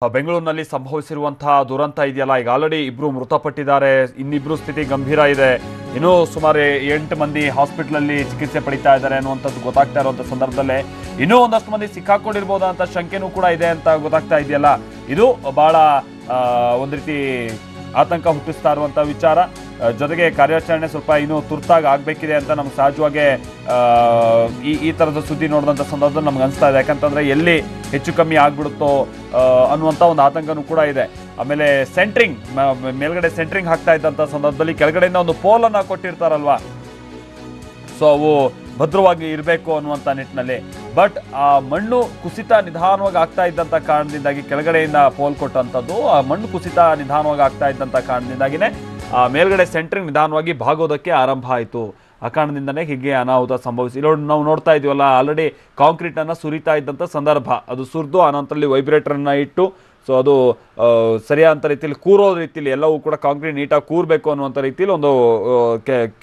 ಬೆಂಗಳೂರಿನಲ್ಲಿ ಸಂಭವಿಸಿರುವಂತಹ ದುರಂತ ಇದೆಯಲ್ಲ, ಈಗ ಆಲ್ರೆಡಿ ಇಬ್ರು ಮೃತಪಟ್ಟಿದ್ದಾರೆ, ಇನ್ನಿಬ್ರು ಸ್ಥಿತಿ ಗಂಭೀರ ಇದೆ. ಇನ್ನೂ ಸುಮಾರು 8 ಮಂದಿ ಹಾಸ್ಪಿಟಲಲ್ಲಿ ಚಿಕಿತ್ಸೆ ಪಡಿತಾ ಇದ್ದಾರೆ ಅನ್ನುವಂಥದ್ದು ಗೊತ್ತಾಗ್ತಾ ಇರುವಂಥ ಸಂದರ್ಭದಲ್ಲೇ ಇನ್ನೂ ಒಂದಷ್ಟು ಮಂದಿ ಸಿಕ್ಕಾಕೊಂಡಿರ್ಬೋದಾ ಅಂತ ಶಂಕೆನೂ ಕೂಡ ಇದೆ ಅಂತ ಗೊತ್ತಾಗ್ತಾ ಇದೆಯಲ್ಲ. ಇದು ಬಹಳ ಒಂದು ರೀತಿ ಆತಂಕ ಹುಟ್ಟಿಸ್ತಾ ಇರುವಂಥ ವಿಚಾರ. ಜೊತೆಗೆ ಕಾರ್ಯಾಚರಣೆ ಸ್ವಲ್ಪ ಇನ್ನೂ ತುರ್ತಾಗಿ ಆಗಬೇಕಿದೆ ಅಂತ ನಮ್ಗೆ ಸಹಜವಾಗಿ ಈ ಥರದ ಸುದ್ದಿ ನೋಡಿದಂಥ ಸಂದರ್ಭದಲ್ಲಿ ನಮ್ಗೆ ಅನಿಸ್ತಾ ಇದೆ. ಯಾಕಂತಂದರೆ ಎಲ್ಲಿ ಹೆಚ್ಚು ಕಮ್ಮಿ ಆಗ್ಬಿಡುತ್ತೋ ಅನ್ನುವಂಥ ಒಂದು ಆತಂಕನೂ ಕೂಡ ಇದೆ. ಆಮೇಲೆ ಸೆಂಟ್ರಿಂಗ್ ಮೇಲ್ಗಡೆ ಸೆಂಟ್ರಿಂಗ್ ಹಾಕ್ತಾ ಇದ್ದಂಥ ಸಂದರ್ಭದಲ್ಲಿ ಕೆಳಗಡೆಯಿಂದ ಒಂದು ಪೋಲನ್ನು ಕೊಟ್ಟಿರ್ತಾರಲ್ವ, ಸೊ ಅವು ಭದ್ರವಾಗಿ ಇರಬೇಕು ಅನ್ನುವಂಥ ನಿಟ್ಟಿನಲ್ಲಿ. ಬಟ್ ಆ ಮಣ್ಣು ಕುಸಿತ ನಿಧಾನವಾಗಿ ಆಗ್ತಾ ಇದ್ದಂಥ ಕಾರಣದಿಂದಾಗಿ ಕೆಳಗಡೆಯಿಂದ ಪೋಲ್ ಕೊಟ್ಟಂಥದ್ದು, ಆ ಮಣ್ಣು ಕುಸಿತ ನಿಧಾನವಾಗಿ ಆಗ್ತಾ ಇದ್ದಂಥ ಕಾರಣದಿಂದಾಗಿನೇ ಆ ಮೇಲ್ಗಡೆ ಸೆಂಟ್ರಿಂಗ್ ನಿಧಾನವಾಗಿ ಭಾಗೋದಕ್ಕೆ ಆರಂಭ ಆಯಿತು. ಆ ಕಾರಣದಿಂದನೇ ಹೀಗೆ ಅನಾಹುತ ಸಂಭವಿಸಿ ನಾವು ನೋಡ್ತಾ ಇದೀವಲ್ಲ, ಆಲ್ರೆಡಿ ಕಾಂಕ್ರೀಟನ್ನು ಸುರಿತಾ ಇದ್ದಂಥ ಸಂದರ್ಭ, ಅದು ಸುರಿದು ಆನಂತರಲ್ಲಿ ವೈಬ್ರೇಟರನ್ನು ಇಟ್ಟು, ಸೊ ಅದು ಸರಿಯಾದ ರೀತಿಯಲ್ಲಿ ಕೂರೋ ರೀತಿಯಲ್ಲಿ ಎಲ್ಲವೂ ಕೂಡ ಕಾಂಕ್ರೀಟ್ ನೀಟಾಗಿ ಕೂರಬೇಕು ಅನ್ನುವಂಥ ರೀತಿಯಲ್ಲಿ ಒಂದು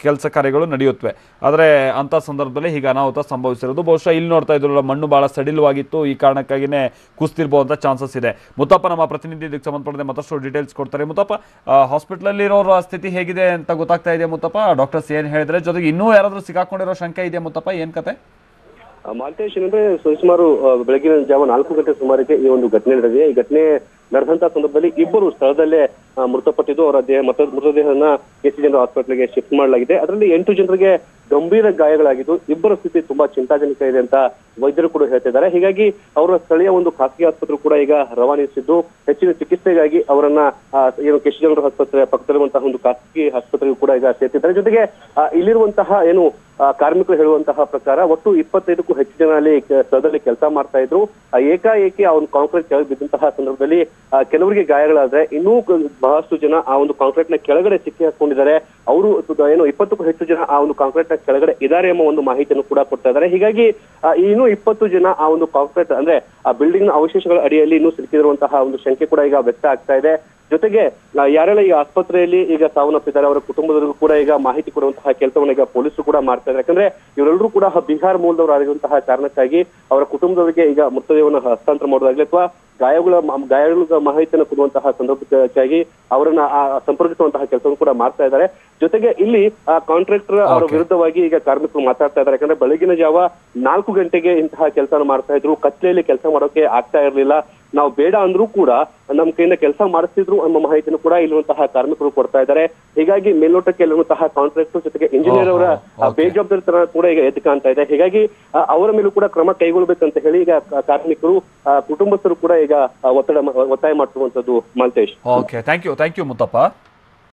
ಕೆಲಸ ಕಾರ್ಯಗಳು ನಡೆಯುತ್ತವೆ. ಆದರೆ ಅಂಥ ಸಂದರ್ಭದಲ್ಲಿ ಹೀಗೆ ಅನಾಹುತ ಸಂಭವಿಸಿರೋದು. ಬಹುಶಃ ಇಲ್ಲಿ ನೋಡ್ತಾ ಇದ್ರಲ್ಲ, ಮಣ್ಣು ಭಾಳ ಸಡಿಲವಾಗಿತ್ತು, ಈ ಕಾರಣಕ್ಕಾಗಿಯೇ ಕುಸಿತಿರ್ಬೋದಂಥ ಚಾನ್ಸಸ್ ಇದೆ. ಮುತ್ತಪ್ಪ ನಮ್ಮ ಪ್ರತಿನಿಧಿ ಇದಕ್ಕೆ ಸಂಬಂಧಪಟ್ಟಂತೆ ಮತ್ತಷ್ಟು ಡೀಟೇಲ್ಸ್ ಕೊಡ್ತಾರೆ. ಮುತ್ತಪ್ಪ, ಹಾಸ್ಪಿಟ್ಲಲ್ಲಿರೋರ ಸ್ಥಿತಿ ಹೇಗಿದೆ ಅಂತ ಗೊತ್ತಾಗ್ತಾ ಇದೆ ಮುತ್ತಪ್ಪ? ಡಾಕ್ಟರ್ಸ್ ಏನು ಹೇಳಿದ್ರೆ, ಜೊತೆಗೆ ಇನ್ನೂ ಯಾರಾದರೂ ಸಿಕ್ಕಾಕೊಂಡಿರೋ ಶಂಕೆ ಇದೆಯಾ ಮುತ್ತಪ್ಪ? ಏನು ಕತೆ? ಮಾಲ್ತೇಶ್, ಏನಂದ್ರೆ ಸುಮಾರು ಬೆಳಗಿನ ಜಾವ 4 ಗಂಟೆ ಸುಮಾರಿಗೆ ಈ ಒಂದು ಘಟನೆ ನಡೆದಿದೆ. ಈ ಘಟನೆ ನಡೆದಂತ ಸಂದರ್ಭದಲ್ಲಿ ಇಬ್ಬರು ಸ್ಥಳದಲ್ಲೇ ಮೃತಪಟ್ಟಿದ್ದು, ಅವರ ಮೃತದೇಹನ ಕೆಸಿ ಜನರಲ್ ಹಾಸ್ಪಿಟಲ್ಗೆ ಶಿಫ್ಟ್ ಮಾಡಲಾಗಿದೆ. ಅದರಲ್ಲಿ 8 ಜನರಿಗೆ ಗಂಭೀರ ಗಾಯಗಳಾಗಿದ್ದು, ಇಬ್ಬರ ಸ್ಥಿತಿ ತುಂಬಾ ಚಿಂತಾಜನಕ ಇದೆ ಅಂತ ವೈದ್ಯರು ಕೂಡ ಹೇಳ್ತಿದ್ದಾರೆ. ಹೀಗಾಗಿ ಅವರ ಸ್ಥಳೀಯ ಒಂದು ಖಾಸಗಿ ಆಸ್ಪತ್ರೆ ಕೂಡ ಈಗ ರವಾನಿಸಿದ್ದು, ಹೆಚ್ಚಿನ ಚಿಕಿತ್ಸೆಗಾಗಿ ಅವರನ್ನ ಏನು ಕೆಸಿ ಜನರಲ್ ಆಸ್ಪತ್ರೆ ಪಕ್ಕದಲ್ಲಿರುವಂತಹ ಒಂದು ಖಾಸಗಿ ಆಸ್ಪತ್ರೆಗೂ ಕೂಡ ಈಗ ಸೇರ್ತಿದ್ದಾರೆ. ಜೊತೆಗೆ ಇಲ್ಲಿರುವಂತಹ ಏನು ಕಾರ್ಮಿಕರು ಹೇಳುವಂತಹ ಪ್ರಕಾರ ಒಟ್ಟು 25ಕ್ಕೂ ಹೆಚ್ಚು ಜನ ಅಲ್ಲಿ ಸ್ಥಳದಲ್ಲಿ ಕೆಲಸ ಮಾಡ್ತಾ ಇದ್ರು. ಏಕಾಏಕಿ ಆ ಒಂದು ಕಾಂಕ್ರೀಟ್ ಕೆಳಗೆ ಬಿದ್ದಂತಹ ಸಂದರ್ಭದಲ್ಲಿ ಕೆಲವರಿಗೆ ಗಾಯಗಳಾದ್ರೆ, ಇನ್ನೂ ಬಹಳಷ್ಟು ಜನ ಆ ಒಂದು ಕಾಂಕ್ರೀಟ್ ನ ಕೆಳಗಡೆ ಸಿಕ್ಕಿ ಹಾಕೊಂಡಿದ್ದಾರೆ. ಅವರು ಏನು 20ಕ್ಕೂ ಹೆಚ್ಚು ಜನ ಆ ಒಂದು ಕಾಂಕ್ರೀಟ್ ನ ಕೆಳಗಡೆ ಇದ್ದಾರೆ ಎಂಬ ಒಂದು ಮಾಹಿತಿಯನ್ನು ಕೂಡ ಕೊಡ್ತಾ ಇದ್ದಾರೆ. ಹೀಗಾಗಿ ಇನ್ನೂ 20 ಜನ ಆ ಒಂದು ಕಾಂಕ್ರೀಟ್ ಅಂದ್ರೆ ಆ ಬಿಲ್ಡಿಂಗ್ ನ ಅವಶೇಷಗಳ ಅಡಿಯಲ್ಲಿ ಇನ್ನೂ ಸಿಲುಕಿರುವಂತಹ ಒಂದು ಶಂಕೆ ಕೂಡ ಈಗ ವ್ಯಕ್ತ ಆಗ್ತಾ ಇದೆ. ಜೊತೆಗೆ ಯಾರೆಲ್ಲ ಈ ಆಸ್ಪತ್ರೆಯಲ್ಲಿ ಈಗ ಸಾವನ್ನಪ್ಪಿದ್ದಾರೆ ಅವರ ಕುಟುಂಬದವರಿಗೂ ಕೂಡ ಈಗ ಮಾಹಿತಿ ಕೊಡುವಂತಹ ಕೆಲಸವನ್ನು ಈಗ ಪೊಲೀಸರು ಕೂಡ ಮಾಡ್ತಾ ಇದ್ದಾರೆ. ಯಾಕಂದ್ರೆ ಇವರೆಲ್ಲರೂ ಕೂಡ ಬಿಹಾರ ಮೂಲದವರಾಗಿರುವಂತಹ ಕಾರಣಕ್ಕಾಗಿ ಅವರ ಕುಟುಂಬದವರಿಗೆ ಈಗ ಮೃತದೇಹವನ್ನು ಹಸ್ತಾಂತರ ಮಾಡೋದಾಗ್ಲಿ ಅಥವಾ ಗಾಯಗಳ ಮಾಹಿತಿಯನ್ನು ಕೊಡುವಂತಹ ಸಂದರ್ಭಕ್ಕಾಗಿ ಅವರನ್ನ ಸಂಪರ್ಕಿಸುವಂತಹ ಕೆಲಸವನ್ನು ಕೂಡ ಮಾಡ್ತಾ ಇದ್ದಾರೆ. ಜೊತೆಗೆ ಇಲ್ಲಿ ಕಾಂಟ್ರಾಕ್ಟರ್ ಅವರ ವಿರುದ್ಧವಾಗಿ ಈಗ ಕಾರ್ಮಿಕರು ಮಾತಾಡ್ತಾ ಇದ್ದಾರೆ. ಯಾಕಂದ್ರೆ ಬೆಳಗಿನ ಜಾವ 4 ಗಂಟೆಗೆ ಇಂತಹ ಕೆಲಸ ಮಾಡ್ತಾ ಇದ್ರು, ಕತ್ಲೆಯಲ್ಲಿ ಕೆಲಸ ಮಾಡೋಕೆ ಆಗ್ತಾ ಇರಲಿಲ್ಲ, ನಾವು ಬೇಡ ಅಂದ್ರೂ ಕೂಡ ನಮ್ಮ ಕೈಯಿಂದ ಕೆಲಸ ಮಾಡಿಸ್ತಿದ್ರು ಅನ್ನೋ ಮಾಹಿತಿಯನ್ನು ಕೂಡ ಇಲ್ಲಿರುವಂತಹ ಕಾರ್ಮಿಕರು ಕೊಡ್ತಾ ಇದ್ದಾರೆ. ಹೀಗಾಗಿ ಮೇಲ್ನೋಟಕ್ಕೆ ಇಲ್ಲಿರುವಂತಹ ಕಾಂಟ್ರಾಕ್ಟರ್ ಜೊತೆಗೆ ಇಂಜಿನಿಯರ್ ಅವರ ಬೇಜವಾಬ್ದಾರಿತನ ಕೂಡ ಈಗ ಎದ್ದು ಕಾಣ್ತಾ ಇದೆ. ಹೀಗಾಗಿ ಅವರ ಮೇಲೂ ಕೂಡ ಕ್ರಮ ಕೈಗೊಳ್ಳಬೇಕಂತ ಹೇಳಿ ಈಗ ಕಾರ್ಮಿಕರು ಕುಟುಂಬಸ್ಥರು ಕೂಡ ಈಗ ಒತ್ತಾಯ ಮಾಡ್ತಿರುವಂತದ್ದು. Maltesh, okay, thank you Muthappa.